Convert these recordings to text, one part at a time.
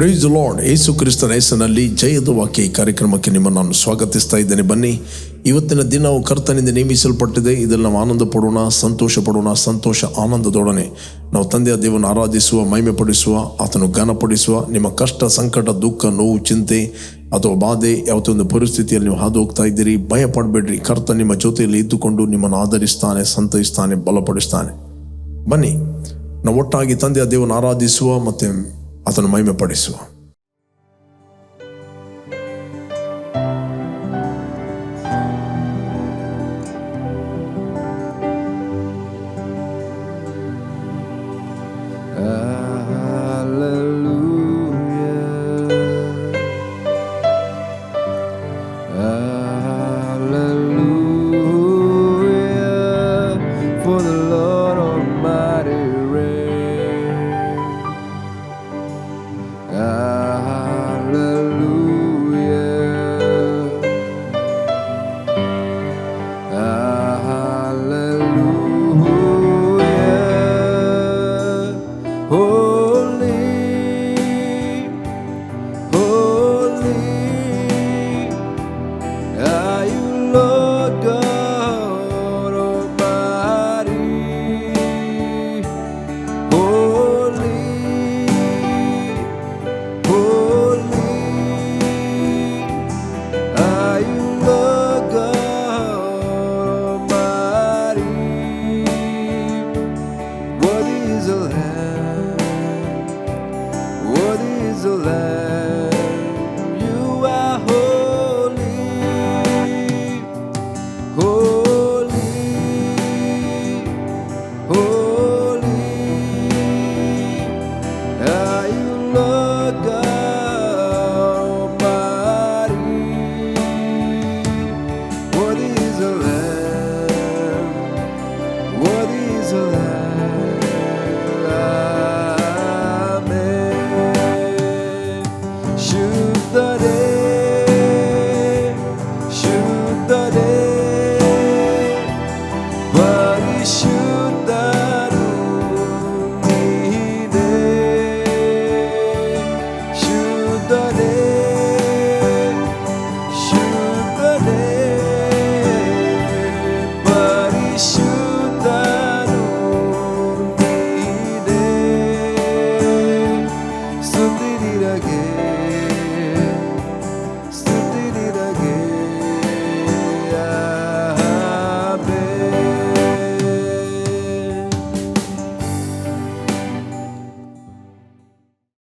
Price the lord. ಯೇಸು ಕ್ರಿಸ್ತನ ಹೆಸರಿನಲ್ಲಿ ಜಯದ ವಾಕ್ಯ ಈ ಕಾರ್ಯಕ್ರಮಕ್ಕೆ ನಿಮ್ಮನ್ನು ನಾನು ಸ್ವಾಗತಿಸ್ತಾ ಇದ್ದೇನೆ. ಬನ್ನಿ, ಇವತ್ತಿನ ದಿನವು ಕರ್ತನಿಂದ ನೇಮಿಸಲ್ಪಟ್ಟಿದೆ. ಇದರಲ್ಲಿ ನಾವು ಆನಂದ ಪಡೋಣ, ಸಂತೋಷ ಪಡೋಣ. ಸಂತೋಷ ಆನಂದದೊಡನೆ ನಾವು ತಂದೆಯ ದೇವನ ಆರಾಧಿಸುವ, ಮಹಿಮೆ ಪಡಿಸುವ, ಆತನು ಘನಪಡಿಸುವ. ನಿಮ್ಮ ಕಷ್ಟ, ಸಂಕಟ, ದುಃಖ, ನೋವು, ಚಿಂತೆ ಅಥವಾ ಬಾಧೆ, ಯಾವುದೊಂದು ಪರಿಸ್ಥಿತಿಯಲ್ಲಿ ನೀವು ಹಾದು ಹೋಗ್ತಾ ಇದ್ದೀರಿ, ಭಯ ಪಡಬೇಡ್ರಿ. ಕರ್ತ ನಿಮ್ಮ ಜೊತೆಯಲ್ಲಿ ಇದ್ದುಕೊಂಡು ನಿಮ್ಮನ್ನು ಆಧರಿಸ್ತಾನೆ, ಸಂತೈಸ್ತಾನೆ, ಬಲಪಡಿಸ್ತಾನೆ. ಬನ್ನಿ, ನಾವು ಒಟ್ಟಾಗಿ ತಂದೆಯ ದೇವನ ಆರಾಧಿಸುವ ಮತ್ತು ಆತನು ಮಹಿಮೆ ಪಡಿಸುವ.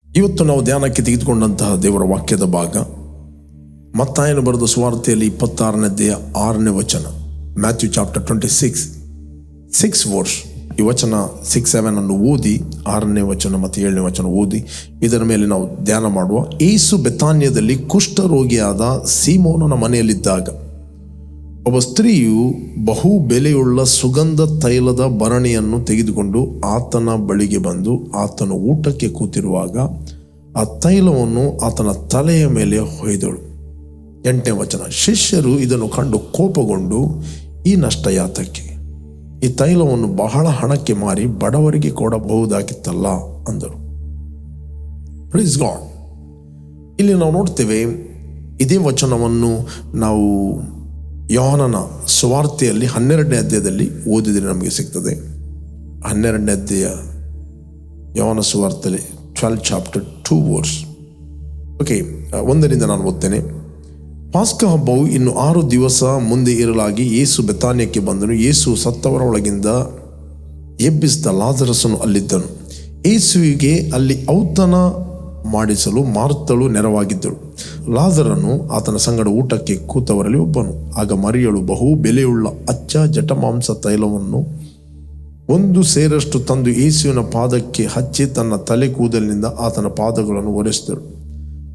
ಇವತ್ತು ನಾವು ಧ್ಯಾನಕ್ಕೆ ತೆಗೆದುಕೊಂಡಂತಹ ದೇವರ ವಾಕ್ಯದ ಭಾಗ ಮತ್ತಾಯನ ಬರೆದ ಸುವಾರ್ತೆಯಲ್ಲಿ 26ನೇ ಅಧ್ಯಾಯ 6ನೇ ವಚನ. Matthew chapter 26 6 verse. ಈ ವಚನ 6-7 ಅನ್ನು ಓದಿ, 6ನೇ ವಚನ ಮತ್ತು 7ನೇ ವಚನ ಓದಿ ಇದರ ಮೇಲೆ ನಾವು ಧ್ಯಾನ ಮಾಡುವ. ಯೇಸು ಬೆತಾನ್ಯದಲ್ಲಿ ಕುಷ್ಠರೋಗಿಯಾದ ಸೀಮೋನನ ಮನೆಯಲ್ಲಿದ್ದಾಗ ಒಬ್ಬ ಸ್ತ್ರೀಯು ಬಹು ಬೆಲೆಯುಳ್ಳ ಸುಗಂಧ ತೈಲದ ಭರಣಿಯನ್ನು ತೆಗೆದುಕೊಂಡು ಆತನ ಬಳಿಗೆ ಬಂದು ಆತನು ಊಟಕ್ಕೆ ಕೂತಿರುವಾಗ ಆ ತೈಲವನ್ನು ಆತನ ತಲೆಯ ಮೇಲೆ ಹೊಯ್ದಳು. 8ನೇ ವಚನ. ಶಿಷ್ಯರು ಇದನ್ನು ಕಂಡು ಕೋಪಗೊಂಡು, ಈ ನಷ್ಟ ಯಾತಕ್ಕೆ? ಈ ತೈಲವನ್ನು ಬಹಳ ಹಣಕ್ಕೆ ಮಾರಿ ಬಡವರಿಗೆ ಕೊಡಬಹುದಾಗಿತ್ತಲ್ಲ ಅಂದರು. Praise God. ಇಲ್ಲಿ ನಾವು ನೋಡ್ತೇವೆ, ಇದೇ ವಚನವನ್ನು ನಾವು ಯೋಹಾನನ ಸುವಾರ್ತೆಯಲ್ಲಿ 12ನೇ ಅಧ್ಯಾಯದಲ್ಲಿ ಓದಿದರೆ ನಮಗೆ ಸಿಗ್ತದೆ. 12ನೇ ಅಧ್ಯಾಯ ಯೋಹಾನ ಸುವಾರ್ತೆಯಲ್ಲಿ 12 ಚಾಪ್ಟರ್ 2 ವರ್ಸ್. ಓಕೆ, 1ರಿಂದ ನಾನು ಓದ್ತೇನೆ. ಪಾಸ್ಕ ಹಬ್ಬವು ಇನ್ನು 6 ದಿವಸ ಮುಂದೆ ಇರಲಾಗಿ ಯೇಸು ಬೆತಾನ್ಯಕ್ಕೆ ಬಂದನು. ಯೇಸು ಸತ್ತವರ ಒಳಗಿಂದ ಎಬ್ಬಿಸಿದ ಲಾಜರಸನು ಅಲ್ಲಿದ್ದನು. ಯೇಸುವಿಗೆ ಅಲ್ಲಿ ಔತಣ ಮಾಡಿಸಲು ಮಾರ್ತಳು ನೆರವಾಗಿದ್ದಳು. ಲಾಜರನು ಆತನ ಸಂಗಡ ಊಟಕ್ಕೆ ಕೂತವರಲ್ಲಿ ಒಬ್ಬನು. ಆಗ ಮರಿಯಳು ಬಹು ಬೆಲೆಯುಳ್ಳ ಅಚ್ಚ ಜಟಮಾಂಸ ತೈಲವನ್ನು 1 ಸೇರಷ್ಟು ತಂದು ಯೇಸುವಿನ ಪಾದಕ್ಕೆ ಹಚ್ಚಿ ತನ್ನ ತಲೆ ಕೂದಲಿನಿಂದ ಆತನ ಪಾದಗಳನ್ನು ಒರೆಸಿದಳು.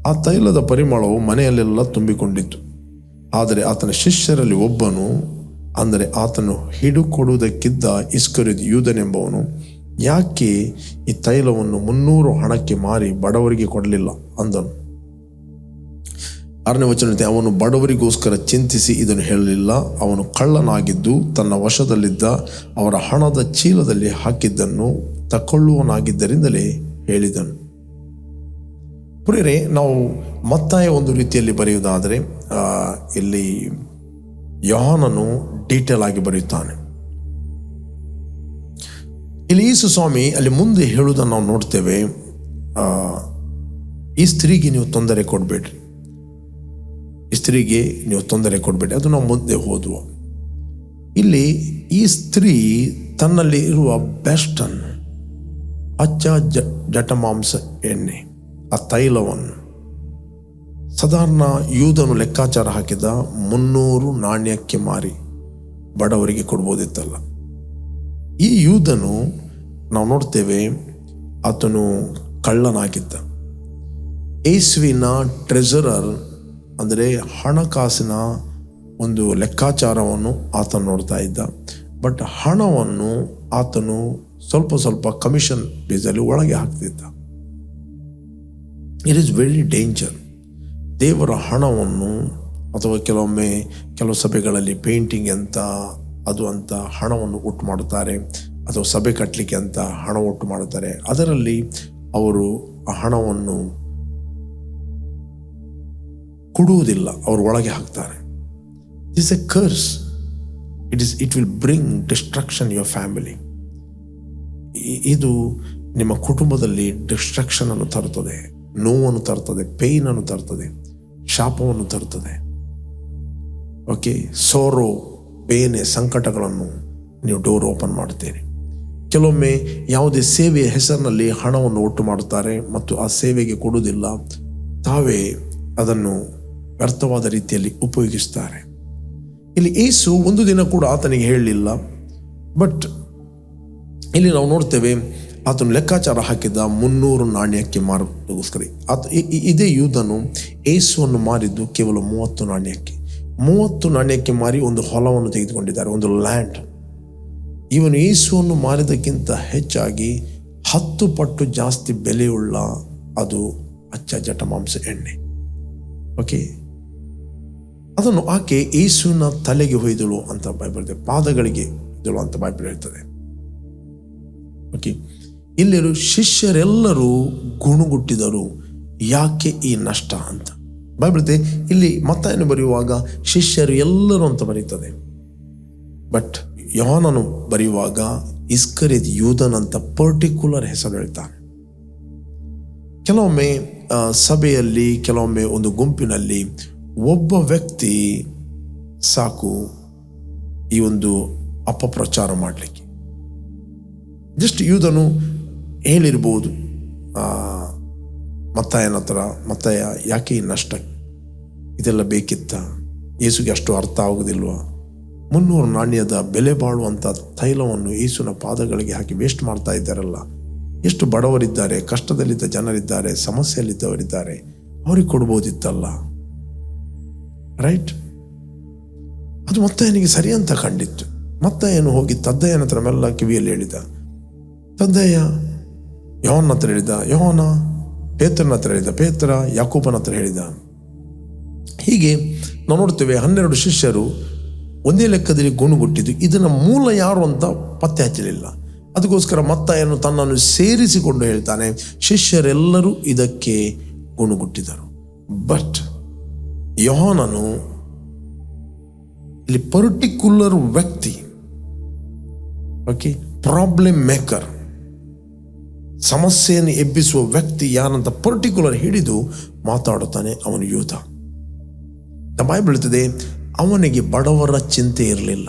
ಆ ತೈಲದ ಪರಿಮಳವು ಮನೆಯಲ್ಲೆಲ್ಲ ತುಂಬಿಕೊಂಡಿತ್ತು. ಆದರೆ ಆತನ ಶಿಷ್ಯರಲ್ಲಿ ಒಬ್ಬನು, ಅಂದರೆ ಆತನು ಹಿಡುಕೊಡುವುದಕ್ಕಿದ್ದ ಇಸ್ಕರಿಯೋತ ಯೂದನೆಂಬವನು, ಯಾಕೆ ಈ ತೈಲವನ್ನು 300 ಹಣಕ್ಕೆ ಮಾರಿ ಬಡವರಿಗೆ ಕೊಡಲಿಲ್ಲ ಅಂದನು. 6ನೇ ವಚನ. ಅವನು ಬಡವರಿಗೋಸ್ಕರ ಚಿಂತಿಸಿ ಇದನ್ನು ಹೇಳಲಿಲ್ಲ. ಅವನು ಕಳ್ಳನಾಗಿದ್ದು ತನ್ನ ವಶದಲ್ಲಿದ್ದ ಅವರ ಹಣದ ಚೀಲದಲ್ಲಿ ಹಾಕಿದ್ದನ್ನು ತಕೊಳ್ಳುವನಾಗಿದ್ದರಿಂದಲೇ ಹೇಳಿದನು. ಪ್ರಿಯರೇ, ನಾವು ಮತ್ತಾಯ ಒಂದು ರೀತಿಯಲ್ಲಿ ಬರೆಯುವುದಾದರೆ ಇಲ್ಲಿ ಯೋಹಾನನು ಡೀಟೇಲ್ ಆಗಿ ಬರೆಯುತ್ತಾನೆ. ಇಲ್ಲಿ ಯೇಸು ಸ್ವಾಮಿ ಅಲ್ಲಿ ಮುಂದೆ ಹೇಳುವುದನ್ನು ನಾವು ನೋಡ್ತೇವೆ. ಈ ಸ್ತ್ರೀಗೆ ನೀವು ತೊಂದರೆ ಕೊಡಬೇಡ್ರಿ, ಈ ಸ್ತ್ರೀಗೆ ನೀವು ತೊಂದರೆ ಕೊಡಬೇಡಿ. ಅದು ನಾವು ಮುಂದೆ ಹೋದ್ವು. ಇಲ್ಲಿ ಈ ಸ್ತ್ರೀ ತನ್ನಲ್ಲಿ ಇರುವ ಬೆಸ್ಟನ್ನು, ಅಚ್ಚ ಜಟಮಾಂಸ ಎಣ್ಣೆ, ಆ ತೈಲವನ್ನು ಸಾಧಾರಣ ಯೂದನು ಲೆಕ್ಕಾಚಾರ ಹಾಕಿದ 300 ನಾಣ್ಯಕ್ಕೆ ಮಾರಿ ಬಡವರಿಗೆ ಕೊಡ್ಬೋದಿತ್ತಲ್ಲ. ಈ ಯೂದನು ನಾವು ನೋಡ್ತೇವೆ, ಆತನು ಕಳ್ಳನಾಗಿದ್ದ. ಯೇಸುವಿನ ಟ್ರೆಜರರ್ ಅಂದರೆ ಹಣಕಾಸಿನ ಒಂದು ಲೆಕ್ಕಾಚಾರವನ್ನು ಆತನು ನೋಡ್ತಾ ಇದ್ದ. ಬಟ್ ಹಣವನ್ನು ಆತನು ಸ್ವಲ್ಪ ಸ್ವಲ್ಪ ಕಮಿಷನ್ ಬೇಸಲ್ಲಿ ಒಳಗೆ ಹಾಕ್ತಿದ್ದ. It is very danger. ದೇವರ ಹಣವನ್ನು ಅಥವಾ ಕೆಲವು ಸಭೆಗಳಲ್ಲಿ ಪೇಂಟಿಂಗ್ ಅಂತ ಅದು ಅಂತ ಹಣವನ್ನು ಒಟ್ಟು ಮಾಡುತ್ತಾರೆ, ಅಥವಾ ಸಭೆ ಕಟ್ಟಲಿಕ್ಕೆ ಅಂತ ಹಣ ಒಟ್ಟು ಮಾಡುತ್ತಾರೆ. ಅದರಲ್ಲಿ ಅವರು ಆ ಹಣವನ್ನು ಕೊಡುವುದಿಲ್ಲ, ಅವರು ಒಳಗೆ ಹಾಕ್ತಾರೆ. This a curse. It will bring destruction your family. ಇದು ನಿಮ್ಮ ಕುಟುಂಬದಲ್ಲಿ ಡಿಸ್ಟ್ರಕ್ಷನ್ ಅನ್ನು ತರುತ್ತದೆ, ನೋವನ್ನು ತರುತ್ತದೆ, ಪೇಯ್ನ್ ಅನ್ನು ತರುತ್ತದೆ, ಶಾಪವನ್ನು ತರುತ್ತದೆ. ಓಕೆ, ಸೋರೋ, ಬೇನೆ, ಸಂಕಟಗಳನ್ನು ನೀವು ಡೋರ್ ಓಪನ್ ಮಾಡ್ತೀರಿ. ಕೆಲವೊಮ್ಮೆ ಯಾವುದೇ ಸೇವೆಯ ಹೆಸರಿನಲ್ಲಿ ಹಣವನ್ನು ಒಟ್ಟು ಮಾಡುತ್ತಾರೆ ಮತ್ತು ಆ ಸೇವೆಗೆ ಕೊಡುವುದಿಲ್ಲ, ತಾವೇ ಅದನ್ನು ವ್ಯರ್ಥವಾದ ರೀತಿಯಲ್ಲಿ ಉಪಯೋಗಿಸ್ತಾರೆ. ಇಲ್ಲಿ ಯೇಸು ಒಂದು ದಿನ ಕೂಡ ಆತನಿಗೆ ಹೇಳಲಿಲ್ಲ. ಬಟ್ ಇಲ್ಲಿ ನಾವು ನೋಡ್ತೇವೆ, ಆತನು ಲೆಕ್ಕಾಚಾರ ಹಾಕಿದ್ದ 300 ನಾಣ್ಯಕ್ಕೆ ಮಾರೋದಕ್ಕೋಸ್ಕರ. ಇದೇ ಯೂದನು ಯೇಸುವನ್ನು ಮಾರಿದ್ದು ಕೇವಲ 30 ನಾಣ್ಯಕ್ಕೆ. 30 ನಾಣ್ಯಕ್ಕೆ ಮಾರಿ ಒಂದು ಹೊಲವನ್ನು ತೆಗೆದುಕೊಂಡಿದ್ದಾರೆ, ಒಂದು ಲ್ಯಾಂಡ್. ಇವನು ಯೇಸುವನ್ನು ಮಾರಿದಕ್ಕಿಂತ ಹೆಚ್ಚಾಗಿ 10 ಪಟ್ಟು ಜಾಸ್ತಿ ಬೆಲೆಯುಳ್ಳ ಅದು ಅಚ್ಚ ಜಟಮಾಂಸ ಎಣ್ಣೆ. ಓಕೆ, ಅದನ್ನು ಆಕೆ ಯೇಸುವಿನ ತಲೆಗೆ ಹೊಯ್ದಳು ಅಂತ ಬೈಬಲ್ ಇದೆ, ಪಾದಗಳಿಗೆ ಹೊಯ್ದಳು ಅಂತ ಬೈಬಲ್ ಹೇಳ್ತದೆ. ಓಕೆ, ಇಲ್ಲಿರು ಶಿಷ್ಯರೆಲ್ಲರೂ ಗುಣಗುಟ್ಟಿದರು, ಯಾಕೆ ಈ ನಷ್ಟ ಅಂತ ಬೈಬಲ್ ಇದೆ. ಇಲ್ಲಿ ಮತ್ತಾಯನು ಬರೆಯುವಾಗ ಶಿಷ್ಯರು ಎಲ್ಲರೂ ಅಂತ ಬರೀತದೆ. ಬಟ್ ಯೋಹಾನನು ಬರೆಯುವಾಗ ಇಸ್ಕರಿಯೋತ ಯೂದನ್ ಅಂತ ಪರ್ಟಿಕ್ಯುಲರ್ ಹೆಸರು ಹೇಳ್ತಾನೆ. ಕೆಲವೊಮ್ಮೆ ಸಭೆಯಲ್ಲಿ, ಕೆಲವೊಮ್ಮೆ ಒಂದು ಗುಂಪಿನಲ್ಲಿ ಒಬ್ಬ ವ್ಯಕ್ತಿ ಸಾಕು ಈ ಒಂದು ಅಪಪ್ರಚಾರ ಮಾಡಲಿಕ್ಕೆ. ಜಸ್ಟ್ ಯೂದನು ಹೇಳಿರ್ಬೋದು ಮತ್ತಾಯನ ಹತ್ರ, ಮತ್ತಾಯ ಯಾಕೆ ಈ ನಷ್ಟ, ಇದೆಲ್ಲ ಬೇಕಿತ್ತ, ಯೇಸುಗೆ ಅಷ್ಟು ಅರ್ಥ ಆಗುವುದಿಲ್ವಾ? 300 ನಾಣ್ಯದ ಬೆಲೆ ಬಾಳುವಂಥ ತೈಲವನ್ನು ಯೇಸುವಿನ ಪಾದಗಳಿಗೆ ಹಾಕಿ ವೇಸ್ಟ್ ಮಾಡ್ತಾ ಇದ್ದಾರಲ್ಲ. ಎಷ್ಟು ಬಡವರಿದ್ದಾರೆ, ಕಷ್ಟದಲ್ಲಿದ್ದ ಜನರಿದ್ದಾರೆ, ಸಮಸ್ಯೆಯಲ್ಲಿದ್ದವರಿದ್ದಾರೆ, ಅವ್ರಿಗೆ ಕೊಡ್ಬೋದಿತ್ತಲ್ಲ. ರೈಟ್? ಅದು ಮತ್ತಾಯನಿಗೆ ಸರಿ ಅಂತ ಕಂಡಿತ್ತು. ಮತ್ತಾಯನು ಹೋಗಿ ತದ್ದಯ್ಯನ ಹತ್ರ ಮೆಲ್ಲ ಕಿವಿಯಲ್ಲಿ ಹೇಳಿದ. ತದ್ದಯ್ಯ ಯೋಹನ ಹತ್ರ ಹೇಳಿದ, ಯೋಹನ ಪೇತ್ರನ ಹತ್ರ ಹೇಳಿದ, ಪೇತ್ರ ಯಾಕೋಬನ ಹತ್ರ ಹೇಳಿದ. ಹೀಗೆ ನಾವು ನೋಡ್ತೇವೆ 12 ಶಿಷ್ಯರು ಒಂದೇ ಲೆಕ್ಕದಲ್ಲಿ ಗುಣಗುಟ್ಟಿದ್ದು. ಇದನ್ನ ಮೂಲ ಯಾರು ಅಂತ ಪತ್ತೆ ಹಚ್ಚಲಿಲ್ಲ. ಅದಕ್ಕೋಸ್ಕರ ಮತ್ತಾಯನು ತನ್ನನ್ನು ಸೇರಿಸಿಕೊಂಡು ಹೇಳ್ತಾನೆ, ಶಿಷ್ಯರೆಲ್ಲರೂ ಇದಕ್ಕೆ ಗುಣಗುಟ್ಟಿದರು. ಬಟ್ ಯೋಹಾನನು ಇಲ್ಲಿ ಪರ್ಟಿಕ್ಯುಲರ್ ವ್ಯಕ್ತಿ, ಓಕೆ, ಪ್ರಾಬ್ಲಮ್ ಮೇಕರ್, ಸಮಸ್ಯೆಯನ್ನು ಎಬ್ಬಿಸುವ ವ್ಯಕ್ತಿ ಯಾರಂತ ಪರ್ಟಿಕ್ಯುಲರ್ ಹಿಡಿದು ಮಾತಾಡುತ್ತಾನೆ. ಅವನು ಯೂದ. ಬೈಬಲ್ ಹೇಳ್ತದೆ, ಅವನಿಗೆ ಬಡವರ ಚಿಂತೆ ಇರಲಿಲ್ಲ.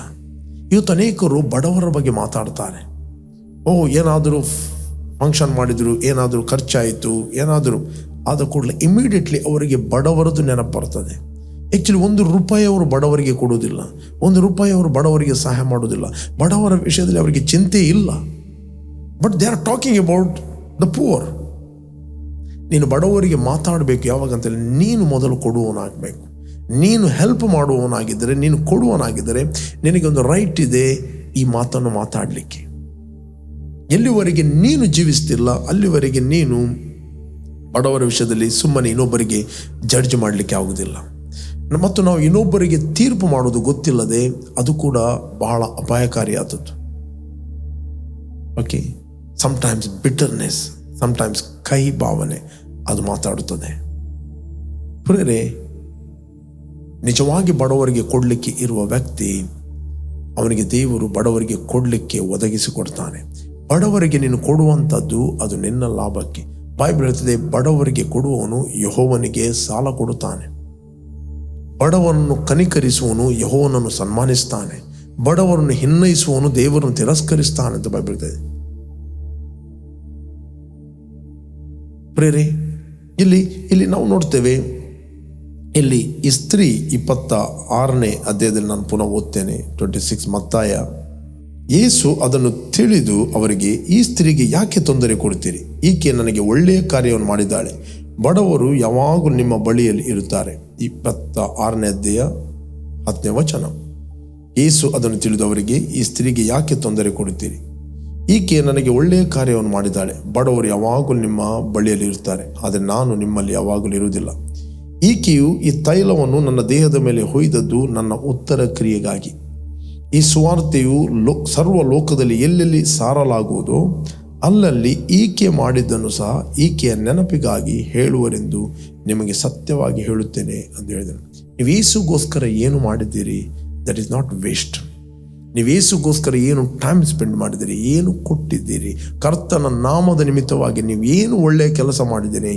ಇವತ್ತು ಅನೇಕರು ಬಡವರ ಬಗ್ಗೆ ಮಾತಾಡ್ತಾರೆ. ಏನಾದರೂ ಫಂಕ್ಷನ್ ಮಾಡಿದ್ರು, ಏನಾದರೂ ಖರ್ಚಾಯಿತು, ಏನಾದರೂ ಆದ ಕೂಡಲೇ ಇಮಿಡಿಯೇಟ್ಲಿ ಅವರಿಗೆ ಬಡವರದ್ದು ನೆನಪು ಬರ್ತದೆ. ಆ್ಯಕ್ಚುಲಿ ₹1 ಅವರು ಬಡವರಿಗೆ ಕೊಡುವುದಿಲ್ಲ, ₹1 ಅವರು ಬಡವರಿಗೆ ಸಹಾಯ ಮಾಡುವುದಿಲ್ಲ. ಬಡವರ ವಿಷಯದಲ್ಲಿ ಅವರಿಗೆ ಚಿಂತೆ ಇಲ್ಲ. But they are talking about the poor. ನೀನು ಬಡವರಿಗೆ ಮಾತಾಡಬೇಕು ಯಾವಾಗಂತೇಳಿ, ನೀನು ಮೊದಲು ಕೊಡುವವನಾಗಬೇಕು. ನೀನು ಹೆಲ್ಪ್ ಮಾಡುವವನಾಗಿದ್ದರೆ, ನೀನು ಕೊಡುವವನಾಗಿದ್ದರೆ ನಿನಗೊಂದು ರೈಟ್ ಇದೆ ಈ ಮಾತನ್ನು ಮಾತಾಡಲಿಕ್ಕೆ. ಎಲ್ಲಿವರೆಗೆ ನೀನು ಜೀವಿಸ್ತಿಲ್ಲ ಅಲ್ಲಿವರೆಗೆ ನೀನು ಬಡವರ ವಿಷಯದಲ್ಲಿ ಸುಮ್ಮನೆ ಇನ್ನೊಬ್ಬರಿಗೆ ಜಡ್ಜ್ ಮಾಡಲಿಕ್ಕೆ ಆಗುವುದಿಲ್ಲ. ಮತ್ತು ನಾವು ಇನ್ನೊಬ್ಬರಿಗೆ ತೀರ್ಪು ಮಾಡೋದು ಗೊತ್ತಿಲ್ಲದೆ ಅದು ಕೂಡ ಬಹಳ ಅಪಾಯಕಾರಿಯಾದದ್ದು. ಓಕೆ, ಸಮ್ಟೈಮ್ಸ್ ಬಿಟರ್ನೆಸ್, ಸಮ್ಟೈಮ್ಸ್ ಕಹಿ ಭಾವನೆ ಅದು ಮಾತಾಡುತ್ತದೆ. ಪ್ರಿಯರೇ, ನಿಜವಾಗಿ ಬಡವರಿಗೆ ಕೊಡಲಿಕ್ಕೆ ಇರುವ ವ್ಯಕ್ತಿ, ಅವನಿಗೆ ದೇವರು ಬಡವರಿಗೆ ಕೊಡಲಿಕ್ಕೆ ಒದಗಿಸಿಕೊಡ್ತಾನೆ. ಬಡವರಿಗೆ ನೀನು ಕೊಡುವಂಥದ್ದು ಅದು ನಿನ್ನ ಲಾಭಕ್ಕೆ. ಬೈಬಲ್ ಹೇಳ್ತದೆ, ಬಡವರಿಗೆ ಕೊಡುವವನು ಯೆಹೋವನಿಗೆ ಸಾಲ ಕೊಡುತ್ತಾನೆ. ಬಡವನನ್ನು ಕನಿಕರಿಸುವನು ಯೆಹೋವನನ್ನು ಸನ್ಮಾನಿಸ್ತಾನೆ. ಬಡವರನ್ನು ಹಿನ್ನಯಿಸುವವನು ದೇವರನ್ನು ತಿರಸ್ಕರಿಸ್ತಾನೆ ಅಂತ ಬೈಬಲ್ ಹೇಳ್ತದೆ. ಪ್ರೇರೆ, ಇಲ್ಲಿ ನಾವು ನೋಡ್ತೇವೆ, ಇಲ್ಲಿ ಈ ಸ್ತ್ರೀ 26ನೇ ಅಧ್ಯಾಯದಲ್ಲಿ ನಾನು ಪುನಃ ಓದ್ತೇನೆ, 26 ಮತ್ತಾಯ. ಯೇಸು ಅದನ್ನು ತಿಳಿದು ಅವರಿಗೆ, ಈ ಸ್ತ್ರೀಗೆ ಯಾಕೆ ತೊಂದರೆ ಕೊಡ್ತೀರಿ? ಈಕೆ ನನಗೆ ಒಳ್ಳೆಯ ಕಾರ್ಯವನ್ನು ಮಾಡಿದ್ದಾಳೆ. ಬಡವರು ಯಾವಾಗಲೂ ನಿಮ್ಮ ಬಳಿಯಲ್ಲಿ ಇರುತ್ತಾರೆ. 26ನೇ ಅಧ್ಯಾಯ 10ನೇ ವಚನ. ಯೇಸು ಅದನ್ನು ತಿಳಿದು ಅವರಿಗೆ, ಈ ಸ್ತ್ರೀಗೆ ಯಾಕೆ ತೊಂದರೆ ಕೊಡುತ್ತೀರಿ? ಈಕೆ ನನಗೆ ಒಳ್ಳೆಯ ಕಾರ್ಯವನ್ನು ಮಾಡಿದ್ದಾಳೆ. ಬಡವರು ಯಾವಾಗಲೂ ನಿಮ್ಮ ಬಳಿಯಲ್ಲಿ ಇರುತ್ತಾರೆ, ಆದರೆ ನಾನು ನಿಮ್ಮಲ್ಲಿ ಯಾವಾಗಲೂ ಇರುವುದಿಲ್ಲ. ಈಕೆಯು ಈ ತೈಲವನ್ನು ನನ್ನ ದೇಹದ ಮೇಲೆ ಹೊಯ್ದದ್ದು ನನ್ನ ಉತ್ತರ ಕ್ರಿಯೆಗಾಗಿ. ಈ ಸುವಾರ್ತೆಯು ಸರ್ವ ಲೋಕದಲ್ಲಿ ಎಲ್ಲೆಲ್ಲಿ ಸಾರಲಾಗುವುದೋ ಅಲ್ಲಲ್ಲಿ ಈಕೆ ಮಾಡಿದ್ದನ್ನು ಸಹ ಈಕೆಯ ನೆನಪಿಗಾಗಿ ಹೇಳುವರೆಂದು ನಿಮಗೆ ಸತ್ಯವಾಗಿ ಹೇಳುತ್ತೇನೆ ಅಂತ ಹೇಳಿದನು. ನೀವು ಯೇಸುಗೋಸ್ಕರ ಏನು ಮಾಡಿದ್ದೀರಿ? That is not waste. ನೀವು ಯೇಸುಗೋಸ್ಕರ ಏನು ಟೈಮ್ ಸ್ಪೆಂಡ್ ಮಾಡಿದ್ದೀರಿ, ಏನು ಕೊಟ್ಟಿದ್ದೀರಿ, ಕರ್ತನ ನಾಮದ ನಿಮಿತ್ತವಾಗಿ ನೀವು ಏನು ಒಳ್ಳೆಯ ಕೆಲಸ ಮಾಡಿದ್ದೀರಿ,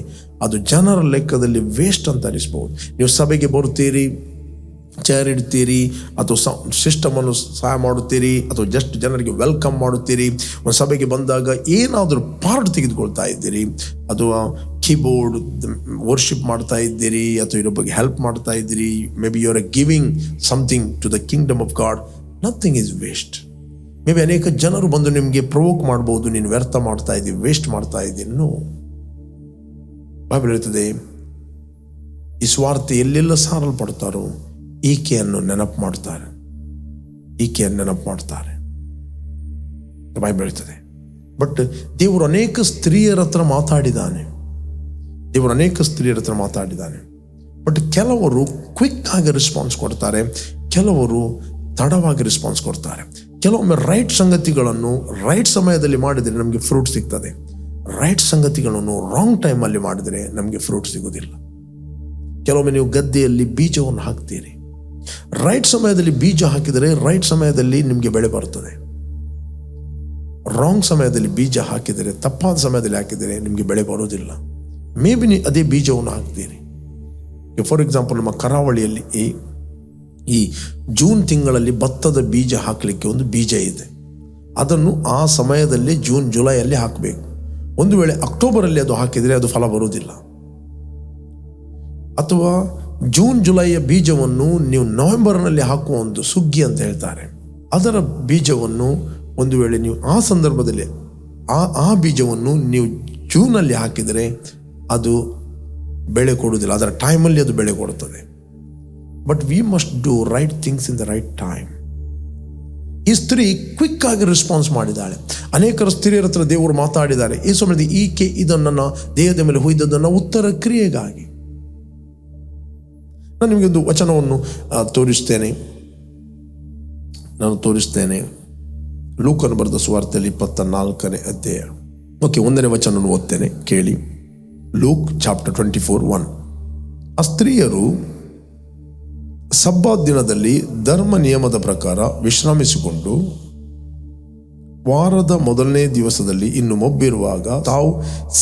ಅದು ಜನರ ಲೆಕ್ಕದಲ್ಲಿ ವೇಸ್ಟ್ ಅಂತ ಅನಿಸ್ಬೋದು. ನೀವು ಸಭೆಗೆ ಬರುತ್ತೀರಿ, ಚೇರ್ ಇಡ್ತೀರಿ, ಅಥವಾ ಸಿಸ್ಟಮನ್ನು ಸಹಾಯ ಮಾಡುತ್ತೀರಿ, ಅಥವಾ ಜಸ್ಟ್ ಜನರಿಗೆ ವೆಲ್ಕಮ್ ಮಾಡುತ್ತೀರಿ. ಒಂದು ಸಭೆಗೆ ಬಂದಾಗ ಏನಾದರೂ ಪಾರ್ಟ್ ತೆಗೆದುಕೊಳ್ತಾ ಇದ್ದೀರಿ, ಅಥವಾ ಕೀಬೋರ್ಡ್ ವರ್ಷಿಪ್ ಮಾಡ್ತಾ ಇದ್ದೀರಿ, ಅಥವಾ ಇದ್ರ ಬಗ್ಗೆ ಹೆಲ್ಪ್ ಮಾಡ್ತಾ ಇದ್ದೀರಿ. Maybe you are giving something to the kingdom of God. Nothing is waste. Maybe ಅನೇಕ ಜನರು ಬಂದು ನಿಮಗೆ ಪ್ರೊವೋಕ್ ಮಾಡ್ಬೋದು, ನೀನು ವ್ಯರ್ಥ ಮಾಡ್ತಾ ಇದ್ದೀವಿ, ವೇಸ್ಟ್ ಮಾಡ್ತಾ ಇದ್ದೀನಿ. ನೋ, ಬೈಬಲ್ ಹೇಳ್ತದೆ, ಈ ಸ್ವಾರ್ಥ ಎಲ್ಲೆಲ್ಲ ಸಾರಲ್ಪಡ್ತಾರೋ ಈಕೆಯನ್ನು ನೆನಪು ಮಾಡ್ತಾರೆ, ಈಕೆಯನ್ನು ನೆನಪು ಮಾಡ್ತಾರೆ ಬೈಬಲ್ ಹೇಳ್ತದೆ. ಬಟ್ ದೇವರು ಅನೇಕ ಸ್ತ್ರೀಯರ ಹತ್ರ ಮಾತಾಡಿದ್ದಾನೆ. ಬಟ್ ಕೆಲವರು ಕ್ವಿಕ್ ಆಗಿ ರೆಸ್ಪಾನ್ಸ್ ಕೊಡ್ತಾರೆ, ಕೆಲವರು ತಡವಾಗಿ ರೆಸ್ಪಾನ್ಸ್ ಕೊಡ್ತಾರೆ. ಕೆಲವೊಮ್ಮೆ ರೈಟ್ ಸಂಗತಿಗಳನ್ನು ರೈಟ್ ಸಮಯದಲ್ಲಿ ಮಾಡಿದರೆ ನಮಗೆ ಫ್ರೂಟ್ ಸಿಗ್ತದೆ. ರೈಟ್ ಸಂಗತಿಗಳನ್ನು ರಾಂಗ್ ಟೈಮಲ್ಲಿ ಮಾಡಿದರೆ ನಮಗೆ ಫ್ರೂಟ್ ಸಿಗೋದಿಲ್ಲ. ಕೆಲವೊಮ್ಮೆ ನೀವು ಗದ್ದೆಯಲ್ಲಿ ಬೀಜವನ್ನು ಹಾಕ್ತೀರಿ, ರೈಟ್ ಸಮಯದಲ್ಲಿ ಬೀಜ ಹಾಕಿದರೆ ರೈಟ್ ಸಮಯದಲ್ಲಿ ನಿಮಗೆ ಬೆಳೆ ಬರ್ತದೆ. ರಾಂಗ್ ಸಮಯದಲ್ಲಿ ಬೀಜ ಹಾಕಿದರೆ, ತಪ್ಪಾದ ಸಮಯದಲ್ಲಿ ಹಾಕಿದರೆ ನಿಮಗೆ ಬೆಳೆ ಬರೋದಿಲ್ಲ. ಮೇ ಬಿ ಅದೇ ಬೀಜವನ್ನು ಹಾಕ್ತೀರಿ. ಫಾರ್ ಎಕ್ಸಾಂಪಲ್, ನಮ್ಮ ಕರಾವಳಿಯಲ್ಲಿ ಈ ಜೂನ್ ತಿಂಗಳಲ್ಲಿ ಭತ್ತದ ಬೀಜ ಹಾಕಲಿಕ್ಕೆ ಒಂದು ಬೀಜ ಇದೆ. ಅದನ್ನು ಆ ಸಮಯದಲ್ಲಿ ಜೂನ್ ಜುಲೈಯಲ್ಲಿ ಹಾಕಬೇಕು. ಒಂದು ವೇಳೆ ಅಕ್ಟೋಬರಲ್ಲಿ ಅದು ಹಾಕಿದರೆ ಅದು ಫಲ ಬರುವುದಿಲ್ಲ. ಅಥವಾ ಜೂನ್ ಜುಲೈಯ ಬೀಜವನ್ನು ನೀವು ನವೆಂಬರ್ನಲ್ಲಿ ಹಾಕುವ ಒಂದು ಸುಗ್ಗಿ ಅಂತ ಹೇಳ್ತಾರೆ, ಅದರ ಬೀಜವನ್ನು ಒಂದು ವೇಳೆ ನೀವು ಆ ಸಂದರ್ಭದಲ್ಲಿ ಆ ಬೀಜವನ್ನು ನೀವು ಜೂನಲ್ಲಿ ಹಾಕಿದರೆ ಅದು ಬೆಳೆ ಕೊಡುವುದಿಲ್ಲ. ಅದರ ಟೈಮಲ್ಲಿ ಅದು ಬೆಳೆ ಕೊಡುತ್ತದೆ. But we must do right things in the right time. ಈ ಸ್ತ್ರೀ ಕ್ವಿಕ್ ಆಗಿ ರೆಸ್ಪಾನ್ಸ್ ಮಾಡಿದ್ದಾಳೆ. ಅನೇಕರ ಸ್ತ್ರೀಯರ ಹತ್ರ ದೇವರು ಮಾತಾಡಿದ್ದಾರೆ. ಈ ಸಮಯದಲ್ಲಿ ಈಕೆ ಇದನ್ನು ನನ್ನ ದೇಹದ ಮೇಲೆ ಹೊಯ್ದದ್ದನ್ನು ಉತ್ತರ ಕ್ರಿಯೆಗಾಗಿ. ನಾನು ನಿಮಗೆ ಒಂದು ವಚನವನ್ನು ತೋರಿಸ್ತೇನೆ. ಲೂಕನು ಬರೆದ ಸುವಾರ್ತೆಯಲ್ಲಿ 24ನೇ ಅಧ್ಯಾಯ. ಓಕೆ, 1ನೇ ವಚನವನ್ನು ಓದ್ತೇನೆ, ಕೇಳಿ. Luke chapter 24:1. ಆ ಸ್ತ್ರೀಯರು ಸಬ್ಬತ್ ದಿನದಲ್ಲಿ ಧರ್ಮ ನಿಯಮದ ಪ್ರಕಾರ ವಿಶ್ರಮಿಸಿಕೊಂಡು ವಾರದ ಮೊದಲನೇ ದಿವಸದಲ್ಲಿ ಇನ್ನು ಮೊಬ್ಬಿರುವಾಗ ತಾವು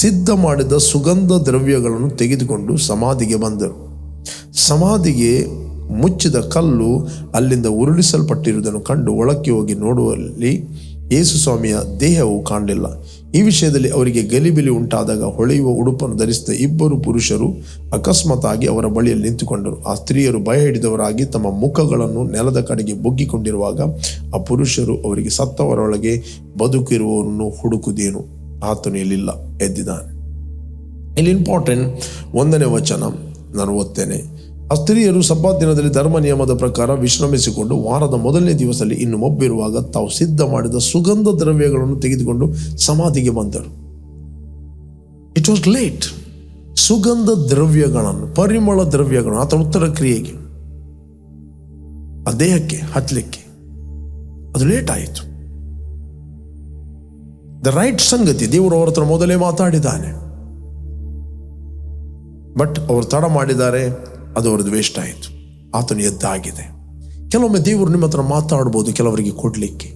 ಸಿದ್ಧ ಮಾಡಿದ ಸುಗಂಧ ದ್ರವ್ಯಗಳನ್ನು ತೆಗೆದುಕೊಂಡು ಸಮಾಧಿಗೆ ಬಂದರು. ಸಮಾಧಿಗೆ ಮುಚ್ಚಿದ ಕಲ್ಲು ಅಲ್ಲಿಂದ ಉರುಳಿಸಲ್ಪಟ್ಟಿರುವುದನ್ನು ಕಂಡು ಒಳಕ್ಕೆ ಹೋಗಿ ನೋಡುವಲ್ಲಿ ಯೇಸು ಸ್ವಾಮಿಯ ದೇಹವು ಕಾಣಲಿಲ್ಲ. ಈ ವಿಷಯದಲ್ಲಿ ಅವರಿಗೆ ಗಲಿಬಿಲಿ ಉಂಟಾದಾಗ ಹೊಳೆಯುವ ಉಡುಪನ್ನು ಧರಿಸಿದ 2 ಪುರುಷರು ಅಕಸ್ಮಾತ್ತಾಗಿ ಅವರ ಬಳಿಯಲ್ಲಿ ನಿಂತುಕೊಂಡರು. ಆ ಸ್ತ್ರೀಯರು ಭಯ ಹಿಡಿದವರಾಗಿ ತಮ್ಮ ಮುಖಗಳನ್ನು ನೆಲದ ಕಡೆಗೆ ಬೊಗ್ಗಿಕೊಂಡಿರುವಾಗ ಆ ಪುರುಷರು ಅವರಿಗೆ, ಸತ್ತವರೊಳಗೆ ಬದುಕಿರುವವರನ್ನು ಹುಡುಕುದೇನು, ಆತನು ಎಲ್ಲಿಲ್ಲ, ಎದ್ದಿದ್ದಾನೆ. ಇಲ್ಲಿ ಇಂಪಾರ್ಟೆಂಟ್ 1ನೇ ವಚನ ನಾನು ಓದ್ತೇನೆ. ಆ ಸ್ತ್ರೀಯರು ಸಬ್ಬತ್ ದಿನದಲ್ಲಿ ಧರ್ಮ ನಿಯಮದ ಪ್ರಕಾರ ವಿಶ್ರಮಿಸಿಕೊಂಡು ವಾರದ ಮೊದಲನೇ ದಿವಸದಲ್ಲಿ ಇನ್ನು ಮೊಬ್ಬಿರುವಾಗ ತಾವು ಸಿದ್ಧ ಮಾಡಿದ ಸುಗಂಧ ದ್ರವ್ಯಗಳನ್ನು ತೆಗೆದುಕೊಂಡು ಸಮಾಧಿಗೆ ಬಂದರು. It was late. ಸುಗಂಧ ದ್ರವ್ಯಗಳನ್ನು, ಪರಿಮಳ ದ್ರವ್ಯಗಳನ್ನು ಅಥವಾ ಉತ್ತರ ಕ್ರಿಯೆಗೆ, ಆ ದೇಹಕ್ಕೆ ಹಚ್ಚಲಿಕ್ಕೆ ಅದು ಲೇಟ್ ಆಯಿತು. ದ ರೈಟ್ ಸಂಗತಿ ದೇವರು ಅವರ ಹತ್ರ ಮೊದಲೇ ಮಾತಾಡಿದ್ದಾನೆ. ಬಟ್ ಅವರು ತಡ ಮಾಡಿದ್ದಾರೆ, ಅದು ಅವ್ರದ್ದು ವೇಸ್ಟ್ ಆಯಿತು. ಆತನು ಎದ್ದಾಗಿದೆ. ಕೆಲವೊಮ್ಮೆ ದೇವರು ನಿಮ್ಮ ಹತ್ರ ಮಾತಾಡ್ಬೋದು ಕೆಲವರಿಗೆ ಕೊಡಲಿಕ್ಕೆ.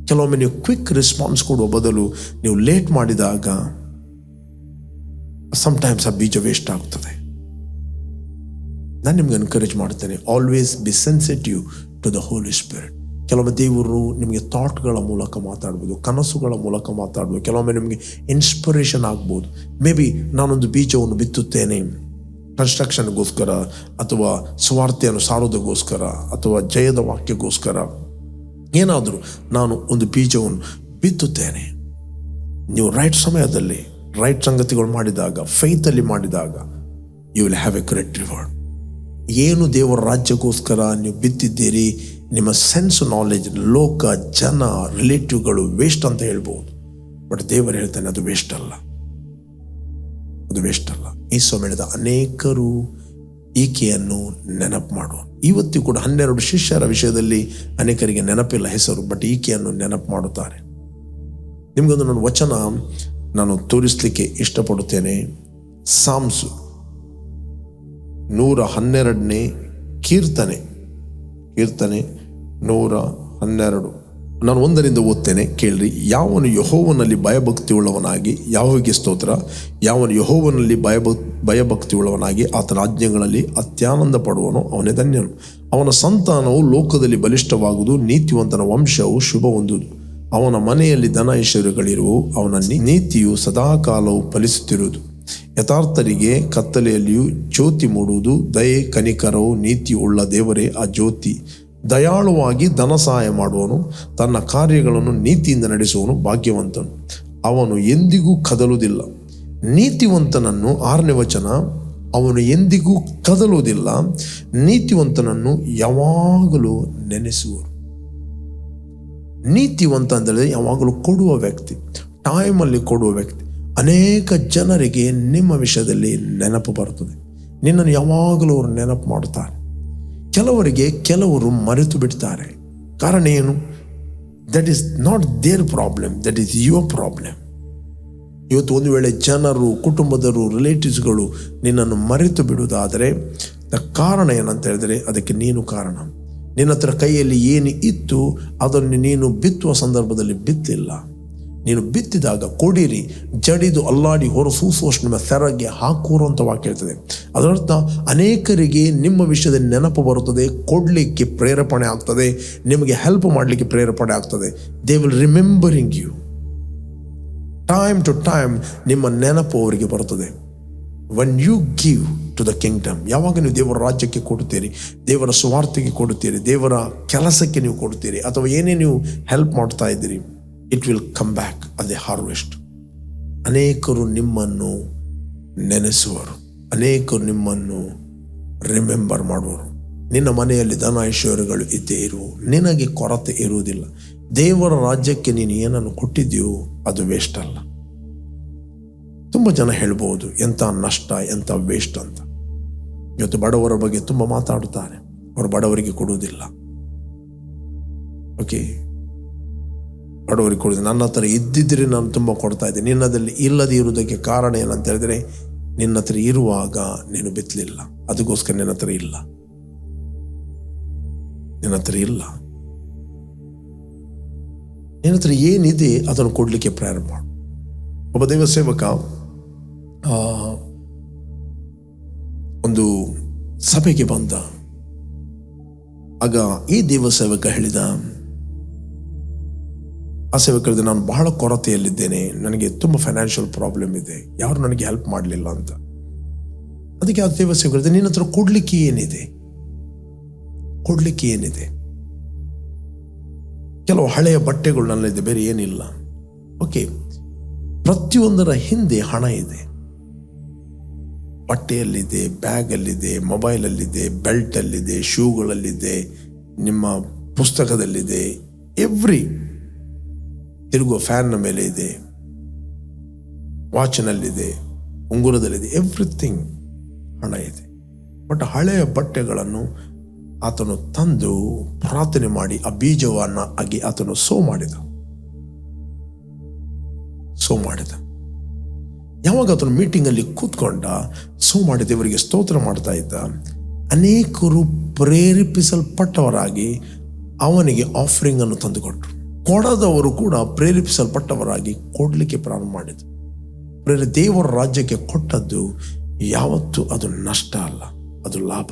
ಕೆಲವೊಮ್ಮೆ ನೀವು ಕ್ವಿಕ್ ರೆಸ್ಪಾನ್ಸ್ ಕೊಡುವ ಬದಲು ನೀವು ಲೇಟ್ ಮಾಡಿದಾಗ ಸಮ್ಟೈಮ್ಸ್ ಆ ಬೀಜ ವೇಸ್ಟ್ ಆಗ್ತದೆ. ನಾನು ನಿಮ್ಗೆ ಎನ್ಕರೇಜ್ ಮಾಡ್ತೇನೆ, always be sensitive to the Holy Spirit. ಕೆಲವೊಮ್ಮೆ ದೇವರು ನಿಮಗೆ ಥಾಟ್ಗಳ ಮೂಲಕ ಮಾತಾಡ್ಬೋದು, ಕನಸುಗಳ ಮೂಲಕ ಮಾತಾಡ್ಬೋದು. ಕೆಲವೊಮ್ಮೆ ನಿಮಗೆ ಇನ್ಸ್ಪಿರೇಷನ್ ಆಗ್ಬೋದು. ಮೇ ಬಿ ನಾನೊಂದು ಬೀಜವನ್ನು ಬಿತ್ತುತ್ತೇನೆ ಕನ್ಸ್ಟ್ರಕ್ಷನ್ಗೋಸ್ಕರ, ಅಥವಾ ಸ್ವಾರ್ಥೆಯನ್ನು ಸಾರೋದಕ್ಕೋಸ್ಕರ, ಅಥವಾ ಜಯದ ವಾಕ್ಯಕ್ಕೋಸ್ಕರ, ಏನಾದರೂ ನಾನು ಒಂದು ಬೀಜವನ್ನು ಬಿತ್ತುತ್ತೇನೆ. ನೀವು ರೈಟ್ ಸಮಯದಲ್ಲಿ ರೈಟ್ ಸಂಗತಿಗಳು ಮಾಡಿದಾಗ, ಫೇತಲ್ಲಿ ಮಾಡಿದಾಗ, you will have a great reward. ಏನು ದೇವರ ರಾಜ್ಯಕ್ಕೋಸ್ಕರ ನೀವು ಬಿತ್ತಿದ್ದೀರಿ, ನಿಮ್ಮ ಸೆನ್ಸ್ ನಾಲೆಜ್, ಲೋಕ, ಜನ, ರಿಲೇಟಿವ್ಗಳು ವೇಸ್ಟ್ ಅಂತ ಹೇಳ್ಬೋದು. ಬಟ್ ದೇವರು ಹೇಳ್ತಾನೆ ಅದು ವೇಸ್ಟ್ ಅಲ್ಲ, ಅದು ವೇಸ್ಟ್ ಅಲ್ಲ. ಈ ಸಮಯದ ಅನೇಕರು ಈಕೆಯನ್ನು ನೆನಪು ಮಾಡುವ. ಇವತ್ತು ಕೂಡ 12 ಶಿಷ್ಯರ ವಿಷಯದಲ್ಲಿ ಅನೇಕರಿಗೆ ನೆನಪಿಲ್ಲ ಹೆಸರು, ಬಟ್ ಈಕೆಯನ್ನು ನೆನಪು ಮಾಡುತ್ತಾರೆ. ನಿಮಗೊಂದು ನನ್ನ ವಚನ ನಾನು ತೋರಿಸಲಿಕ್ಕೆ ಇಷ್ಟಪಡುತ್ತೇನೆ. ಸಾಮ್ಸ್ 112ನೇ ಕೀರ್ತನೆ 112. ನಾನು 1ರಿಂದ ಓದ್ತೇನೆ, ಕೇಳ್ರಿ. ಯಾವನು ಯೆಹೋವನಲ್ಲಿ ಭಯಭಕ್ತಿ ಉಳ್ಳವನಾಗಿ, ಯಾವನಿಗೆ ಸ್ತೋತ್ರ, ಯಾವನು ಯೆಹೋವನಲ್ಲಿ ಭಯಭಕ್ತಿ ಉಳ್ಳವನಾಗಿ ಆತನ ಆಜ್ಞೆಗಳಲ್ಲಿ ಅತ್ಯಾನಂದ ಪಡುವನು, ಅವನೇ ಧನ್ಯನು. ಅವನ ಸಂತಾನವು ಲೋಕದಲ್ಲಿ ಬಲಿಷ್ಠವಾಗುವುದು, ನೀತಿವಂತನ ವಂಶವು ಶುಭ ಹೊಂದುವುದು. ಅವನ ಮನೆಯಲ್ಲಿ ಧನ ಐಶ್ವರ್ಯಗಳಿರುವು, ಅವನ ನೀತಿಯು ಸದಾಕಾಲವು ಫಲಿಸುತ್ತಿರುವುದು. ಯಥಾರ್ಥರಿಗೆ ಕತ್ತಲೆಯಲ್ಲಿಯೂ ಜ್ಯೋತಿ ಮೂಡುವುದು. ದಯೆ ಕನಿಕರವು ನೀತಿ ಉಳ್ಳ ದೇವರೇ ಆ ಜ್ಯೋತಿ. ದಯಾಳುವಾಗಿ ಧನ ಸಹಾಯ ಮಾಡುವನು, ತನ್ನ ಕಾರ್ಯಗಳನ್ನು ನೀತಿಯಿಂದ ನಡೆಸುವನು ಭಾಗ್ಯವಂತನು. ಅವನು ಎಂದಿಗೂ ಕದಲುವುದಿಲ್ಲ. ನೀತಿವಂತನನ್ನು 6ನೇ ವಚನ, ಅವನು ಎಂದಿಗೂ ಕದಲುವುದಿಲ್ಲ, ನೀತಿವಂತನನ್ನು ಯಾವಾಗಲೂ ನೆನೆಸುವರು. ನೀತಿವಂತ ಅಂದರೆ ಯಾವಾಗಲೂ ಕೊಡುವ ವ್ಯಕ್ತಿ, ಟೈಮಲ್ಲಿ ಕೊಡುವ ವ್ಯಕ್ತಿ. ಅನೇಕ ಜನರಿಗೆ ನಿಮ್ಮ ವಿಷಯದಲ್ಲಿ ನೆನಪು ಬರ್ತದೆ, ನಿನ್ನನ್ನು ಯಾವಾಗಲೂ ಅವರು ನೆನಪು ಮಾಡುತ್ತಾರೆ. ಕೆಲವರು ಮರೆತು ಬಿಡ್ತಾರೆ. ಕಾರಣ ಏನು? That is not their problem, that is your problem. ಇವತ್ತು ಒಂದು ವೇಳೆ ಜನರು, ಕುಟುಂಬದವರು, ರಿಲೇಟಿವ್ಸ್ಗಳು ನಿನ್ನನ್ನು ಮರೆತು ಬಿಡುವುದಾದರೆ ಕಾರಣ ಏನಂತ ಹೇಳಿದರೆ ಅದಕ್ಕೆ ನೀನು ಕಾರಣ. ನಿನ್ನ ಹತ್ರ ಕೈಯಲ್ಲಿ ಏನು ಇತ್ತು ಅದನ್ನು ನೀನು ಬಿತ್ತುವ ಸಂದರ್ಭದಲ್ಲಿ ಬಿತ್ತಿಲ್ಲ. ನೀನು ಬಿತ್ತಿದಾಗ ಕೊಡಿರಿ, ಜಡಿದು ಅಲ್ಲಾಡಿ ಹೊರಸೂಸುವಷ್ಟು ನಿಮ್ಮ ಸೆರಗೆ ಹಾಕೂರು ಅಂತ ವಾಕ್ಯ ಹೇಳ್ತದೆ. ಅದರರ್ಥ ಅನೇಕರಿಗೆ ನಿಮ್ಮ ವಿಷಯದಲ್ಲಿ ನೆನಪು ಬರುತ್ತದೆ, ಕೊಡಲಿಕ್ಕೆ ಪ್ರೇರೇಪಣೆ ಆಗ್ತದೆ, ನಿಮಗೆ ಹೆಲ್ಪ್ ಮಾಡಲಿಕ್ಕೆ ಪ್ರೇರೇಪಣೆ ಆಗ್ತದೆ. They will remembering you. Time to time ನಿಮ್ಮ ನೆನಪು ಅವರಿಗೆ ಬರುತ್ತದೆ. When you give to the kingdom, ಯಾವಾಗ ನೀವು ದೇವರ ರಾಜ್ಯಕ್ಕೆ ಕೊಡುತ್ತೀರಿ, ದೇವರ ಸ್ವಾರ್ಥಕ್ಕೆ ಕೊಡುತ್ತೀರಿ, ದೇವರ ಕೆಲಸಕ್ಕೆ ನೀವು ಕೊಡುತ್ತೀರಿ, ಅಥವಾ ಏನೇ ನೀವು ಹೆಲ್ಪ್ ಮಾಡ್ತಾ ಇದ್ದೀರಿ, ಇಟ್ ವಿಲ್ ಕಮ್ ಬ್ಯಾಕ್ ಅದೇ ಹಾರ್ವೆಸ್ಟ್. ಅನೇಕರು ನಿಮ್ಮನ್ನು ನೆನೆಸುವರು, ಅನೇಕರು ನಿಮ್ಮನ್ನು ರಿಮೆಂಬರ್ ಮಾಡುವರು. ನಿನ್ನ ಮನೆಯಲ್ಲಿ ಧನ ಐಶ್ವರ್ಯಗಳು ಇದ್ದೇ ಇರುವು, ನಿನಗೆ ಕೊರತೆ ಇರುವುದಿಲ್ಲ. ದೇವರ ರಾಜ್ಯಕ್ಕೆ ನೀನು ಏನನ್ನು ಕೊಟ್ಟಿದ್ದೀಯೋ ಅದು ವೇಸ್ಟ್ ಅಲ್ಲ. ತುಂಬ ಜನ ಹೇಳ್ಬೋದು ಎಂಥ ನಷ್ಟ, ಎಂಥ ವೇಸ್ಟ್ ಅಂತ. ಇವತ್ತು ಬಡವರ ಬಗ್ಗೆ ತುಂಬ ಮಾತಾಡುತ್ತಾರೆ, ಅವರು ಬಡವರಿಗೆ ಕೊಡುವುದಿಲ್ಲ. ಓಕೆ, ಬಡವರಿಗೆ ಕೊಡುವುದು. ನನ್ನ ಹತ್ರ ಇದ್ದಿದ್ರೆ ನಾನು ತುಂಬ ಕೊಡ್ತಾ ಇದ್ದೆ. ನಿನ್ನದಲ್ಲಿ ಇಲ್ಲದೆ ಇರುವುದಕ್ಕೆ ಕಾರಣ ಏನಂತ ಹೇಳಿದ್ರೆ ನಿನ್ನ ಹತ್ರ ಇರುವಾಗ ನೀನು ಬಿತ್ತಲಿಲ್ಲ, ಅದಕ್ಕೋಸ್ಕರ ನಿನ್ನ ಹತ್ರ ಇಲ್ಲ. ನಿನ್ನ ಹತ್ರ ಇಲ್ಲ, ನಿನ್ನ ಹತ್ರ ಏನಿದೆ ಅದನ್ನು ಕೊಡಲಿಕ್ಕೆ ಪ್ರಾರಂಭ ಮಾಡು. ಒಬ್ಬ ದೈವ ಸೇವಕ ಒಂದು ಸಭೆಗೆ ಬಂದ. ಆಗ ಈ ದೈವ ಸೇವಕ ಹೇಳಿದ, ಆ ಸೇವಕ ಹೇಳಿದ, ನಾನು ಬಹಳ ಕೊರತೆಯಲ್ಲಿದ್ದೇನೆ, ನನಗೆ ತುಂಬ ಫೈನಾನ್ಷಿಯಲ್ ಪ್ರಾಬ್ಲಮ್ ಇದೆ, ಯಾರು ನನಗೆ ಹೆಲ್ಪ್ ಮಾಡಲಿಲ್ಲ ಅಂತ. ಅದಕ್ಕೆ ಆ ದೈವ ಸೇವಕ ಹೇಳಿದ, ನಿನ್ನ ಹತ್ರ ಕೊಡ್ಲಿಕ್ಕೆ ಏನಿದೆ? ಕೊಡ್ಲಿಕ್ಕೆ ಏನಿದೆ? ಕೆಲವು ಹಳೆಯ ಬಟ್ಟೆಗಳು ನನ್ನಲ್ಲಿದೆ, ಬೇರೆ ಏನಿಲ್ಲ. ಓಕೆ, ಪ್ರತಿಯೊಂದರ ಹಿಂದೆ ಹಣ ಇದೆ. ಬಟ್ಟೆಯಲ್ಲಿದೆ, ಬ್ಯಾಗಲ್ಲಿದೆ, ಮೊಬೈಲಲ್ಲಿದೆ, ಬೆಲ್ಟಲ್ಲಿದೆ, ಶೂಗಳಲ್ಲಿದೆ, ನಿಮ್ಮ ಪುಸ್ತಕದಲ್ಲಿದೆ, ಎವ್ರಿ ತಿರುಗುವ ಫ್ಯಾನ್ನ ಮೇಲೆ ಇದೆ, ವಾಚಿನಲ್ಲಿದೆ, ಉಂಗುರದಲ್ಲಿದೆ, ಎವ್ರಿಥಿಂಗ್ ಹಣ ಇದೆ. ಬಟ್ ಹಳೆಯ ಬಟ್ಟೆಗಳನ್ನು ಆತನು ತಂದು ಪ್ರಾರ್ಥನೆ ಮಾಡಿ ಆ ಬೀಜವನ್ನು ಆಗಿ ಆತನು ಸೋ ಮಾಡಿದ. ಯಾವಾಗ ಅದನ್ನು ಮೀಟಿಂಗಲ್ಲಿ ಕೂತ್ಕೊಂಡ, ಮಾಡಿ ದೇವರಿಗೆ ಸ್ತೋತ್ರ ಮಾಡ್ತಾ ಇದ್ದ, ಅನೇಕರು ಪ್ರೇರೇಪಿಸಲ್ಪಟ್ಟವರಾಗಿ ಅವನಿಗೆ ಆಫರಿಂಗ್ ಅನ್ನು ತಂದುಕೊಟ್ರು. ಕೊಡದವರು ಕೂಡ ಪ್ರೇರೇಪಿಸಲ್ಪಟ್ಟವರಾಗಿ ಕೊಡಲಿಕ್ಕೆ ಪ್ರಾರಂಭ ಮಾಡಿದ್ರು. ದೇವರ ರಾಜ್ಯಕ್ಕೆ ಕೊಟ್ಟದ್ದು ಯಾವತ್ತೂ ಅದು ನಷ್ಟ ಅಲ್ಲ, ಅದು ಲಾಭ.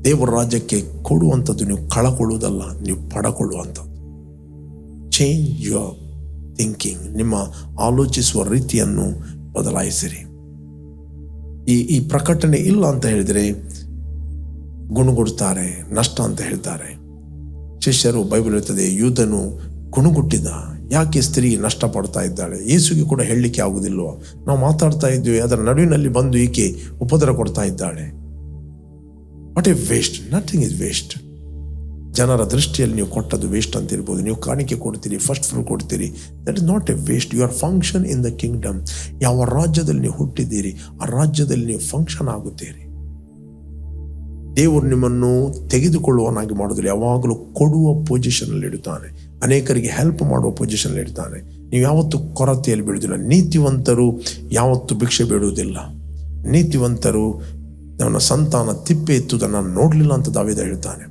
ದೇವರ ರಾಜ್ಯಕ್ಕೆ ಕೊಡುವಂಥದ್ದು ನೀವು ಕಳಕೊಳ್ಳುವುದಲ್ಲ, ನೀವು ಪಡಕೊಳ್ಳುವಂಥದ್ದು. Change your thinking. ನಿಮ್ಮ ಆಲೋಚಿಸುವ ರೀತಿಯನ್ನು ಬದಲಾಯಿಸಿರಿ. ಈ ಪ್ರಕಟಣೆ ಇಲ್ಲ ಅಂತ ಹೇಳಿದರೆ ಗುಣಗುಡ್ತಾರೆ, ನಷ್ಟ ಅಂತ ಹೇಳ್ತಾರೆ ಶಿಷ್ಯರು. ಬೈಬಲ್ ಹೇಳ್ತದೆ, ಯೂದನು ಗುಣಗುಟ್ಟಿದ. ಯಾಕೆ ಸ್ತ್ರೀ ನಷ್ಟ ಪಡ್ತಾ ಇದ್ದಾಳೆ? ಯೇಸುಗೆ ಕೂಡ ಹೇಳಲಿಕ್ಕೆ ಆಗುವುದಿಲ್ವ? ನಾವು ಮಾತಾಡ್ತಾ ಇದ್ವಿ, ಅದರ ನಡುವಿನಲ್ಲಿ ಬಂದು ಈಕೆ ಉಪದ್ರ ಕೊಡ್ತಾ ಇದ್ದಾಳೆ. What A waste. Nothing is waste. ಜನರ ದೃಷ್ಟಿಯಲ್ಲಿ ನೀವು ಕೊಟ್ಟದ್ದು ವೇಸ್ಟ್ ಅಂತ ಇರ್ಬೋದು. ನೀವು ಕಾಣಿಕೆ ಕೊಡ್ತೀರಿ, ಫಸ್ಟ್ ಫ್ರೂಟ್ ಕೊಡ್ತೀರಿ, that is not a waste. You are function in the kingdom. ಯಾವ ರಾಜ್ಯದಲ್ಲಿ ನೀವು ಹುಟ್ಟಿದ್ದೀರಿ ಆ ರಾಜ್ಯದಲ್ಲಿ ನೀವು ಫಂಕ್ಷನ್ ಆಗುತ್ತೀರಿ. ದೇವರು ನಿಮ್ಮನ್ನು ತೆಗೆದುಕೊಳ್ಳುವನಾಗಿ ಮಾಡೋದಿಲ್ಲ, ಯಾವಾಗಲೂ ಕೊಡುವ ಪೊಸಿಷನಲ್ಲಿ ಇಡುತ್ತಾನೆ, ಅನೇಕರಿಗೆ ಹೆಲ್ಪ್ ಮಾಡುವ ಪೊಸಿಷನಲ್ಲಿ ಇಡ್ತಾನೆ. ನೀವು ಯಾವತ್ತೂ ಕೊರತೆಯಲ್ಲಿ ಬೀಳುವುದಿಲ್ಲ. ನೀತಿವಂತರು ಯಾವತ್ತೂ ಭಿಕ್ಷೆ ಬೇಡುವುದಿಲ್ಲ. ನೀತಿವಂತರು ನನ್ನ ಸಂತಾನ ತಿಪ್ಪೆ ಎತ್ತುವುದನ್ನು ನಾನು ನೋಡಲಿಲ್ಲ ಅಂತ ದಾವೀದ ಹೇಳ್ತಾನೆ.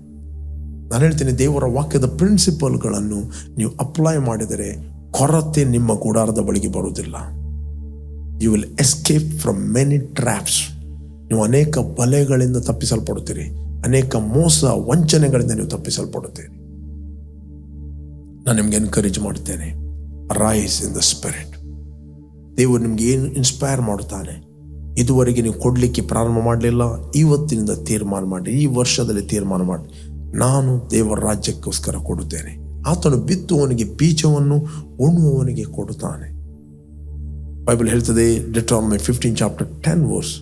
ನಾನು ಹೇಳ್ತೀನಿ, ದೇವರ ವಾಕ್ಯದ ಪ್ರಿನ್ಸಿಪಲ್ಗಳನ್ನು ನೀವು ಅಪ್ಲೈ ಮಾಡಿದರೆ ಕೊರತೆ ನಿಮ್ಮ ಗುಡಾರದ ಬಳಿಗೆ ಬರುವುದಿಲ್ಲ. You will escape from many traps. ನೀವು ಅನೇಕ ಬಲೆಗಳಿಂದ ತಪ್ಪಿಸಲ್ಪಡುತ್ತೀರಿ, ಅನೇಕ ಮೋಸ ವಂಚನೆಗಳಿಂದ ನೀವು ತಪ್ಪಿಸಲ್ಪಡುತ್ತೀರಿ. ನಾನು ನಿಮ್ಗೆ ಎನ್ಕರೇಜ್ ಮಾಡ್ತೇನೆ, ರೈಸ್ ಇನ್ ದ ಸ್ಪಿರಿಟ್. ದೇವರು ನಿಮ್ಗೆ ಏನು ಇನ್ಸ್ಪೈರ್ ಮಾಡುತ್ತಾನೆ, ಇದುವರೆಗೆ ನೀವು ಕೊಡಲಿಕ್ಕೆ ಪ್ರಾರಂಭ ಮಾಡಲಿಲ್ಲ, ಇವತ್ತಿನಿಂದ ತೀರ್ಮಾನ ಮಾಡಿ, ಈ ವರ್ಷದಲ್ಲಿ ತೀರ್ಮಾನ ಮಾಡಿ, ನಾನು ದೇವರ ರಾಜ್ಯಕ್ಕೋಸ್ಕರ ಕೊಡುತ್ತೇನೆ. ಆತನು ಬಿತ್ತುವವನಿಗೆ ಬೀಜವನ್ನು, ಉಣ್ಣುವವನಿಗೆ ಕೊಡುತ್ತಾನೆ. ಬೈಬಲ್ ಹೇಳ್ತದೆ, ಡಿಟ್ರಾನಮಿ 15:10,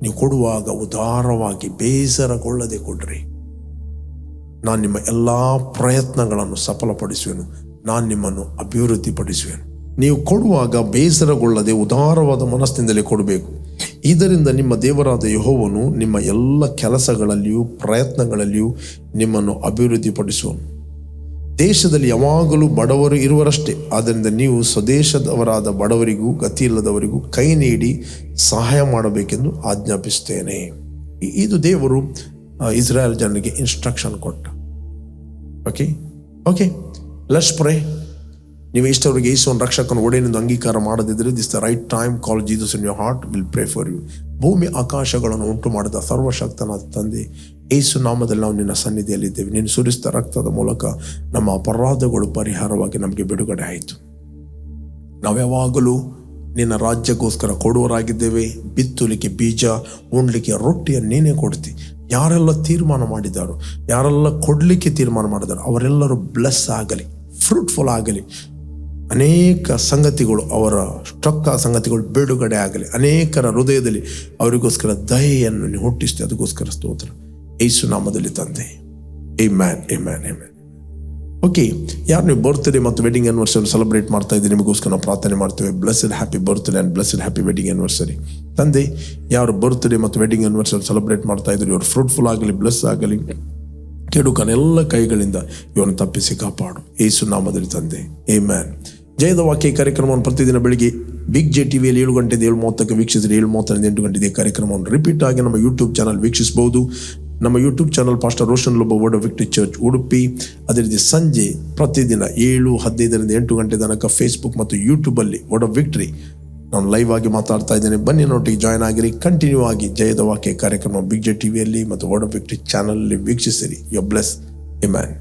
ನೀವು ಕೊಡುವಾಗ ಉದಾರವಾಗಿ ಬೇಸರಗೊಳ್ಳದೆ ಕೊಡ್ರಿ. ನಾನು ನಿಮ್ಮ ಎಲ್ಲ ಪ್ರಯತ್ನಗಳನ್ನು ಸಫಲಪಡಿಸುವೆನು, ನಾನು ನಿಮ್ಮನ್ನು ಅಭಿವೃದ್ಧಿಪಡಿಸುವೆನು. ನೀವು ಕೊಡುವಾಗ ಬೇಸರಗೊಳ್ಳದೆ ಉದಾರವಾದ ಮನಸ್ಸಿನಿಂದಲೇ ಕೊಡಬೇಕು. ಇದರಿಂದ ನಿಮ್ಮ ದೇವರಾದ ಯೆಹೋವನು ನಿಮ್ಮ ಎಲ್ಲ ಕೆಲಸಗಳಲ್ಲಿಯೂ ಪ್ರಯತ್ನಗಳಲ್ಲಿಯೂ ನಿಮ್ಮನ್ನು ಅಭಿವೃದ್ಧಿಪಡಿಸುವನು. ದೇಶದಲ್ಲಿ ಯಾವಾಗಲೂ ಬಡವರು ಇರುವರಷ್ಟೇ, ಆದ್ದರಿಂದ ನೀವು ಸ್ವದೇಶದವರಾದ ಬಡವರಿಗೂ ಗತಿಯಿಲ್ಲದವರಿಗೂ ಕೈ ನೀಡಿ ಸಹಾಯ ಮಾಡಬೇಕೆಂದು ಆಜ್ಞಾಪಿಸುತ್ತೇನೆ. ಇದು ದೇವರು ಇಸ್ರಾಯೇಲ್ ಜನರಿಗೆ ಇನ್ಸ್ಟ್ರಕ್ಷನ್ ಕೊಟ್ಟ. Okay let's pray. ನೀವು ಇಷ್ಟವರೆಗೆ ಯೇಸುವನ್ನು ರಕ್ಷಕನ ಒಡೆಯನೆಂದು ಅಂಗೀಕಾರ ಮಾಡದಿದ್ದರೆ, this the right time. Call Jesus in your heart, will pray for you. ಭೂಮಿ ಆಕಾಶಗಳನ್ನು ಉಂಟು ಮಾಡಿದ ಸರ್ವಶಕ್ತನಾದ ತಂದೆ, ಯೇಸು ನಾಮದಲ್ಲಿ ನಾವು ನಿನ್ನ ಸನ್ನಿಧಿಯಲ್ಲಿದ್ದೇವೆ. ನೀನು ಸುರಿಸಿದ ರಕ್ತದ ಮೂಲಕ ನಮ್ಮ ಅಪರಾಧಗಳು ಪರಿಹಾರವಾಗಿ ನಮಗೆ ಬಿಡುಗಡೆ ಆಯಿತು. ನಾವು ಯಾವಾಗಲೂ ನಿನ್ನ ರಾಜ್ಯಕ್ಕೋಸ್ಕರ ಕೊಡುವರಾಗಿದ್ದೇವೆ. ಬಿತ್ತಲಿಕ್ಕೆ ಬೀಜ, ಉಣ್ಲಿಕ್ಕೆ ರೊಟ್ಟಿಯನ್ನು ನೀನೇ ಕೊಡ್ತಿ. ಯಾರೆಲ್ಲ ತೀರ್ಮಾನ ಮಾಡಿದ್ದಾರೋ, ಯಾರೆಲ್ಲ ಕೊಡಲಿಕ್ಕೆ ತೀರ್ಮಾನ ಮಾಡಿದಾರೋ ಅವರೆಲ್ಲರೂ ಬ್ಲೆಸ್ ಆಗಲಿ, ಫ್ರೂಟ್ಫುಲ್ ಆಗಲಿ. ಅನೇಕ ಸಂಗತಿಗಳು, ಅವರ ಸ್ಟೊಕ್ಕ ಸಂಗತಿಗಳು ಬಿಡುಗಡೆ ಆಗಲಿ. ಅನೇಕರ ಹೃದಯದಲ್ಲಿ ಅವರಿಗೋಸ್ಕರ ದಯೆಯನ್ನು ನೀವು ಹುಟ್ಟಿಸ್ತೆ, ಅದಕ್ಕೋಸ್ಕರ ಸ್ತೋತ್ರ ಯೇಸು ನಾಮದಲ್ಲಿ ತಂದೆ. Amen, amen, amen. ಓಕೆ, ಯಾರು ನೀವು ಬರ್ತ್ಡೇ ಮತ್ತು ವೆಡ್ಡಿಂಗ್ ಆ್ಯನಿವರ್ಸರಿ ಸೆಲೆಬ್ರೇಟ್ ಮಾಡ್ತಾ ಇದ್ದೀರಿ, ನಿಮಗೋಸ್ಕರ ನಾವು ಪ್ರಾರ್ಥನೆ ಮಾಡ್ತೇವೆ. Blessed happy birthday and blessed happy wedding anniversary. ತಂದೆ, ಯಾರು ಬರ್ತ್ಡೇ ಮತ್ತು ವೆಡ್ಡಿಂಗ್ ಆ್ಯನಿವರ್ಸರಿ ಸೆಲೆಬ್ರೇಟ್ ಮಾಡ್ತಾ ಇದ್ದೀರಿ, ಇವರು ಫ್ರೂಟ್ಫುಲ್ ಆಗಲಿ, ಬ್ಲೆಸ್ ಆಗಲಿ. ಕೆಡುಕನೆಲ್ಲ ಕೈಗಳಿಂದ ಇವನು ತಪ್ಪಿಸಿ ಕಾಪಾಡು ಯೇಸು ನಾಮದಲ್ಲಿ ತಂದೆ. ಆಮೆನ್. ಜಯದ ವಾಕ್ಯ ಕಾರ್ಯಕ್ರಮವನ್ನು ಪ್ರತಿದಿನ ಬೆಳಿಗ್ಗೆ ಬಿಗ್ ಜೆ ಟಿವಿಯಲ್ಲಿ 7 ಗಂಟೆಯಿಂದ 7:30 ವೀಕ್ಷಿಸಿರಿ. 7:30 8 ಗಂಟೆಗೆ ಕಾರ್ಯಕ್ರಮವನ್ನು ರಿಪೀಟ್ ಆಗಿ ನಮ್ಮ ಯೂಟ್ಯೂಬ್ ಚಾನಲ್ ವೀಕ್ಷಿಸಬಹುದು. ನಮ್ಮ YouTube channel pastor Roshan Lobo word of victory church Udupi. ಅದೇ ರೀತಿ ಸಂಜೆ ಪ್ರತಿದಿನ 7:15ರಿಂದ 8 ಗಂಟೆ ತನಕ ಫೇಸ್ಬುಕ್ ಮತ್ತು ಯೂಟ್ಯೂಬಲ್ಲಿ ವರ್ಡ್ ಆಫ್ ವಿಕ್ಟರಿ ನಾನು ಲೈವ್ ಆಗಿ ಮಾತಾಡ್ತಾ ಇದ್ದೇನೆ. ಬನ್ನಿ, ನೊಟ್ಟಿಗೆ ಜಾಯ್ನ್ ಆಗಿರಿ. ಕಂಟಿನ್ಯೂ ಆಗಿ ಜಯದ ವಾಕ್ಯ ಕಾರ್ಯಕ್ರಮ ಬಿಗ್ ಜೆ ಟಿವಿಯಲ್ಲಿ ಮತ್ತು ವರ್ಡ್ ಆಫ್ ವಿಕ್ಟರಿ ಚಾನಲ್ ವೀಕ್ಷಿಸಿರಿ. You are bless. ಆಮೆನ್.